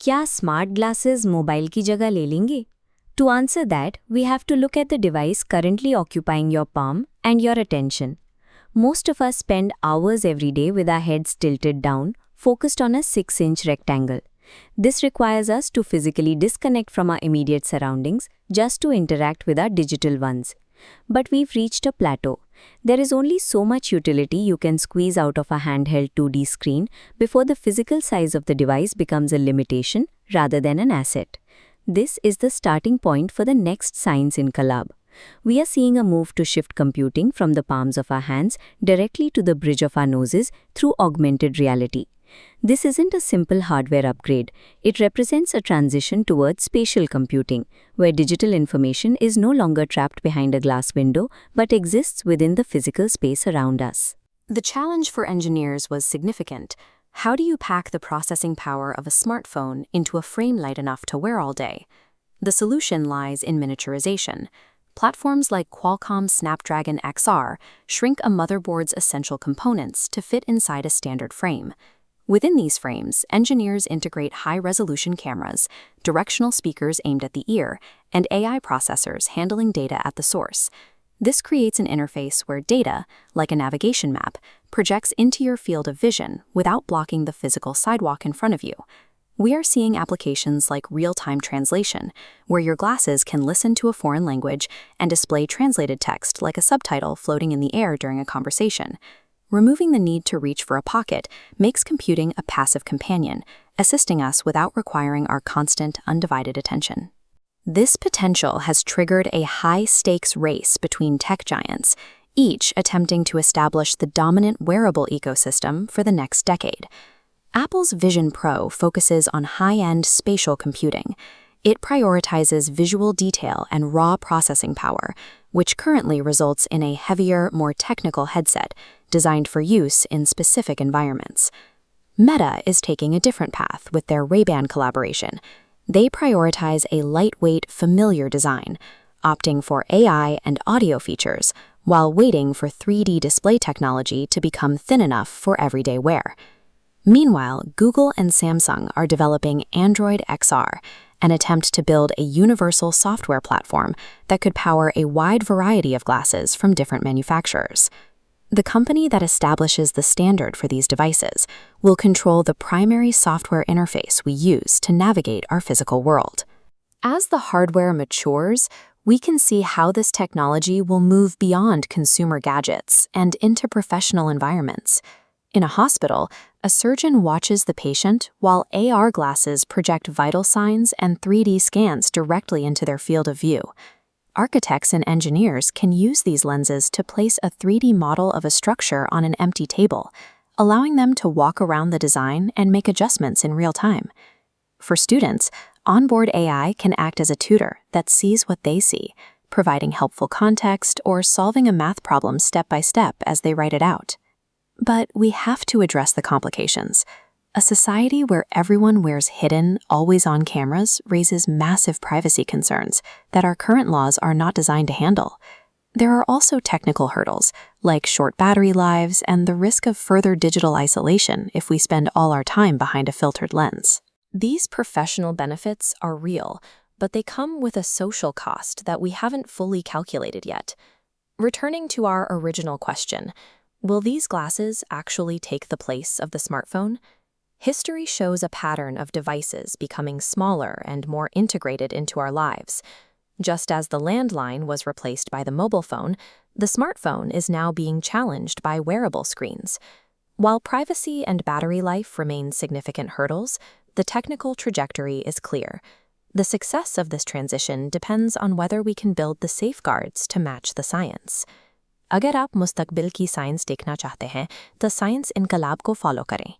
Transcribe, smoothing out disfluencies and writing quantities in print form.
کیا smart glasses mobile کی جگہ لے لیں گے؟ To answer that we have to look at the device currently occupying your palm and your attention. Most of us spend hours every day with our heads tilted down, focused on a 6-inch rectangle. This requires us to physically disconnect from our immediate surroundings just to interact with our digital ones. But we've reached a plateau. There is only so much utility you can squeeze out of a handheld 2D screen before the physical size of the device becomes a limitation rather than an asset. This is the starting point for the next science inqilab. We are seeing a move to shift computing from the palms of our hands directly to the bridge of our noses through augmented reality. This isn't a simple hardware upgrade. It represents a transition towards spatial computing, where digital information is no longer trapped behind a glass window but exists within the physical space around us. The challenge for engineers was significant. How do you pack the processing power of a smartphone into a frame light enough to wear all day? The solution lies in miniaturization. Platforms like Qualcomm's Snapdragon XR shrink a motherboard's essential components to fit inside a standard frame. Within these frames, engineers integrate high-resolution cameras, directional speakers aimed at the ear, and AI processors handling data at the source. This creates an interface where data, like a navigation map, projects into your field of vision without blocking the physical sidewalk in front of you. We are seeing applications like real-time translation, where your glasses can listen to a foreign language and display translated text like a subtitle floating in the air during a conversation. Removing the need to reach for a pocket makes computing a passive companion, assisting us without requiring our constant, undivided attention. This potential has triggered a high-stakes race between tech giants, each attempting to establish the dominant wearable ecosystem for the next decade. Apple's Vision Pro focuses on high-end spatial computing. It prioritizes visual detail and raw processing power, which currently results in a heavier, more technical headset designed for use in specific environments. Meta is taking a different path with their Ray-Ban collaboration. They prioritize a lightweight, familiar design, opting for AI and audio features while waiting for 3D display technology to become thin enough for everyday wear. Meanwhile, Google and Samsung are developing Android XR, an attempt to build a universal software platform that could power a wide variety of glasses from different manufacturers. The company that establishes the standard for these devices will control the primary software interface we use to navigate our physical world. As the hardware matures, we can see how this technology will move beyond consumer gadgets and into professional environments. In a hospital, a surgeon watches the patient while AR glasses project vital signs and 3D scans directly into their field of view. Architects and engineers can use these lenses to place a 3D model of a structure on an empty table, allowing them to walk around the design and make adjustments in real time. For students, onboard AI can act as a tutor that sees what they see, providing helpful context or solving a math problem step by step as they write it out. But we have to address the complications. A society where everyone wears hidden, always-on cameras raises massive privacy concerns that our current laws are not designed to handle. There are also technical hurdles, like short battery lives and the risk of further digital isolation if we spend all our time behind a filtered lens. These professional benefits are real, but they come with a social cost that we haven't fully calculated yet. Returning to our original question, will these glasses actually take the place of the smartphone? History shows a pattern of devices becoming smaller and more integrated into our lives. Just as the landline was replaced by the mobile phone, the smartphone is now being challenged by wearable screens. While privacy and battery life remain significant hurdles, the technical trajectory is clear. The success of this transition depends on whether we can build the safeguards to match the science. अगर आप मुस्तकबिल की science देखना चाहते हैं तो science इनकलाब को फॉलो करें.